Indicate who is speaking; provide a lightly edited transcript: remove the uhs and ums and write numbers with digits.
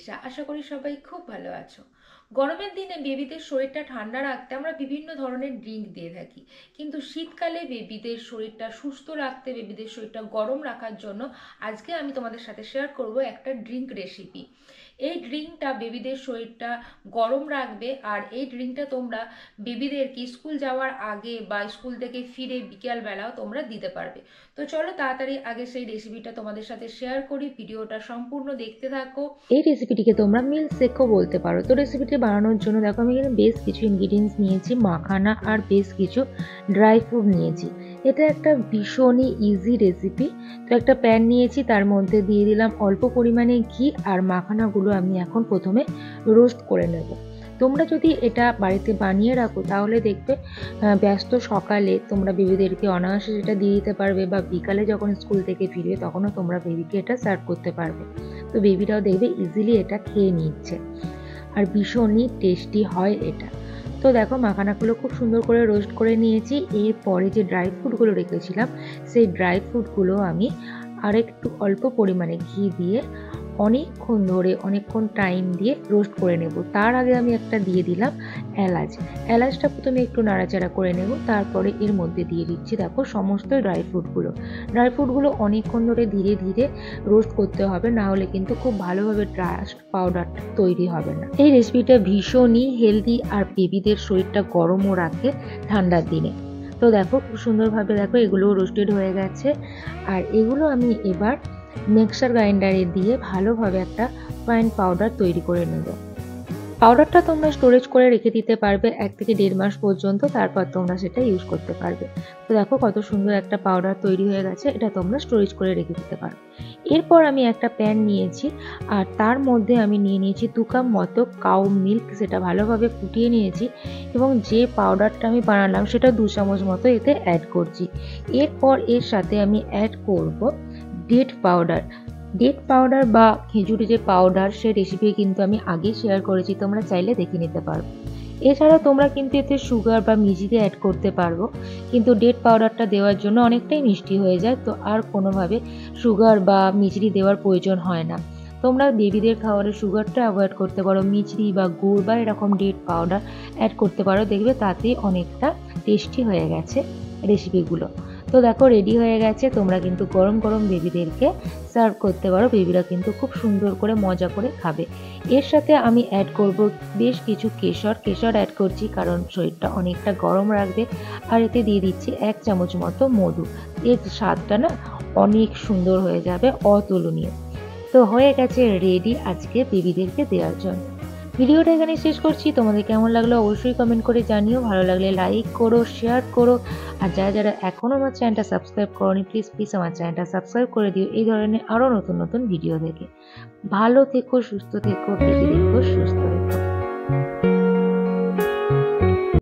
Speaker 1: তৃষা। আশা করি সবাই খুব ভালো আছো। গরমের দিনে বেবিদের শরীরটা ঠান্ডা রাখতে আমরা বিভিন্ন ধরনের ড্রিঙ্ক দিয়ে থাকি, কিন্তু শীতকালে বেবিদের শরীরটা সুস্থ রাখতে, বেবিদের শরীরটা গরম রাখার জন্য আজকে আমি তোমাদের সাথে শেয়ার করব একটা ড্রিঙ্ক রেসিপি। এই ড্রিঙ্কটা বেবিদের শরীরটা গরম রাখবে, আর এই ড্রিঙ্কটা তোমরা বেবিদেরকে স্কুল যাওয়ার আগে বা স্কুল থেকে ফিরে বিকেলবেলাও তোমরা দিতে পারবে। তো চলো তাড়াতাড়ি আগে সেই রেসিপিটা তোমাদের সাথে শেয়ার করি, ভিডিওটা সম্পূর্ণ দেখতে থাকো। এই রেসিপিটিকে তোমরা মিল্ক শেকও বলতে পারো। তো রেসিপিটি বানানোর জন্য দেখো আমি এখানে বেশ কিছু ইনগ্রিডিয়েন্টস নিয়েছি, মাখানা আর বেশ কিছু ড্রাই ফ্রুট নিয়েছি। এটা একটা ভীষণই ইজি রেসিপি। তো একটা প্যান নিয়েছি, তার মধ্যে দিয়ে দিলাম অল্প পরিমাণে ঘি, আর মাখানাগুলো আমি এখন প্রথমে রোস্ট করে নেব। তোমরা যদি এটা বাড়িতে বানিয়ে রাখো তাহলে দেখবে ব্যস্ত সকালে তোমরা বেবিদেরকে অনায়াসে সেটা দিয়ে দিতে পারবে, বা বিকালে যখন স্কুল থেকে ফিরবে তখনও তোমরা বেবিকে এটা সার্ভ করতে পারবে। তো বেবিরাও দেখবে ইজিলি এটা খেয়ে নিচ্ছে, আর ভীষণই টেস্টি হয় এটা। তো দেখো মাখানাগুলো খুব সুন্দর করে রোস্ট করে নিয়েছি। এরপরে যে ড্রাই ফ্রুটগুলো রেখেছিলাম সেই ড্রাই ফ্রুটগুলো আমি আরেকটু অল্প পরিমাণে ঘি দিয়ে অনেকক্ষণ টাইম দিয়ে রোস্ট করে নেব। তার আগে আমি একটা দিয়ে দিলাম এলাচটা প্রথমে একটু নাড়াচাড়া করে নেব, তারপরে এর মধ্যে দিয়ে দিচ্ছি দেখো সমস্ত ড্রাই ফ্রুটগুলো অনেকক্ষণ ধরে ধীরে ধীরে রোস্ট করতে হবে, না হলে কিন্তু খুব ভালোভাবে ড্রাস্ট পাউডার তৈরি হবে না। এই রেসিপিটা ভীষণই হেলদি, আর বেবিদের শরীরটা গরমও রাখে ঠান্ডার দিনে। তো দেখো খুব সুন্দরভাবে দেখো এগুলো রোস্টেড হয়ে গেছে, আর এগুলো আমি এবার মিক্সার গ্রাইন্ডারে দিয়ে ভালোভাবে একটা ফাইন পাউডার তৈরি করে নেব। পাউডারটা তোমরা স্টোরেজ করে রেখে দিতে পারবে 1 থেকে 1.5 মাস পর্যন্ত, তারপর তোমরা সেটা ইউজ করতে পারবে। তো দেখো কত সুন্দর একটা পাউডার তৈরি হয়ে গেছে, এটা তোমরা স্টোরেজ করে রেখে দিতে পারো। এরপর আমি একটা প্যান নিয়েছি, আর তার মধ্যে আমি নিয়ে নিয়েছি 2 কাপ মতো কাউ মিল্ক, সেটা ভালোভাবে ফুটিয়ে নিয়েছি, এবং যে পাউডারটা আমি বানালাম সেটা 2 চামচ মতো এতে অ্যাড করছি। এরপর এর সাথে আমি অ্যাড করব ডেট পাউডার বা খেজুরি যে পাউডার, সে রেসিপি কিন্তু আমি আগে শেয়ার করেছি, তোমরা চাইলে দেখে নিতে পারো। এছাড়া তোমরা কিন্তু এতে সুগার বা মিষ্টি অ্যাড করতে পারবো, কিন্তু ডেট পাউডারটা দেওয়ার জন্য অনেকটাই মিষ্টি হয়ে যায়, তো আর কোনোভাবে সুগার বা মিষ্টি দেওয়ার প্রয়োজন হয় না। তোমরা বেবিদের খাবারে সুগারটা অ্যাভয়েড করতে পারো, মিষ্টি বা গুড় বা এরকম ডেট পাউডার অ্যাড করতে পারো, দেখবে তাতেই অনেকটা টেস্টি হয়ে গেছে রেসিপিগুলো। তো দেখো রেডি হয়ে গেছে, তোমরা কিন্তু গরম গরম বেবিদেরকে সার্ভ করতে পারো, বেবিরা কিন্তু খুব সুন্দর করে মজা করে খাবে। এর সাথে আমি অ্যাড করব বেশ কিছু কেশর অ্যাড করছি, কারণ শরীরটা অনেকটা গরম রাখবে। আর এতে দিয়ে দিচ্ছি 1 চামচ মতো মধু। এর স্বাদটা না অনেক সুন্দর হয়ে যাবে, অতুলনীয়। তো হয়ে গেছে রেডি আজকে বেবিদেরকে দেওয়ার জন্য। ভিডিওটা এখানে শেষ করছি। তোমাদের কেমন লাগলো অবশ্যই কমেন্ট করে জানিও, ভালো লাগলে লাইক করো, শেয়ার করো, আর যারা এখনও আমার চ্যানেলটা সাবস্ক্রাইব করোনি প্লিজ আমার চ্যানেলটা সাবস্ক্রাইব করে দিও এই ধরনের আরও নতুন ভিডিও দেখে। ভালো থেকো, সুস্থ থেকো, বেবি থেকো, সুস্থ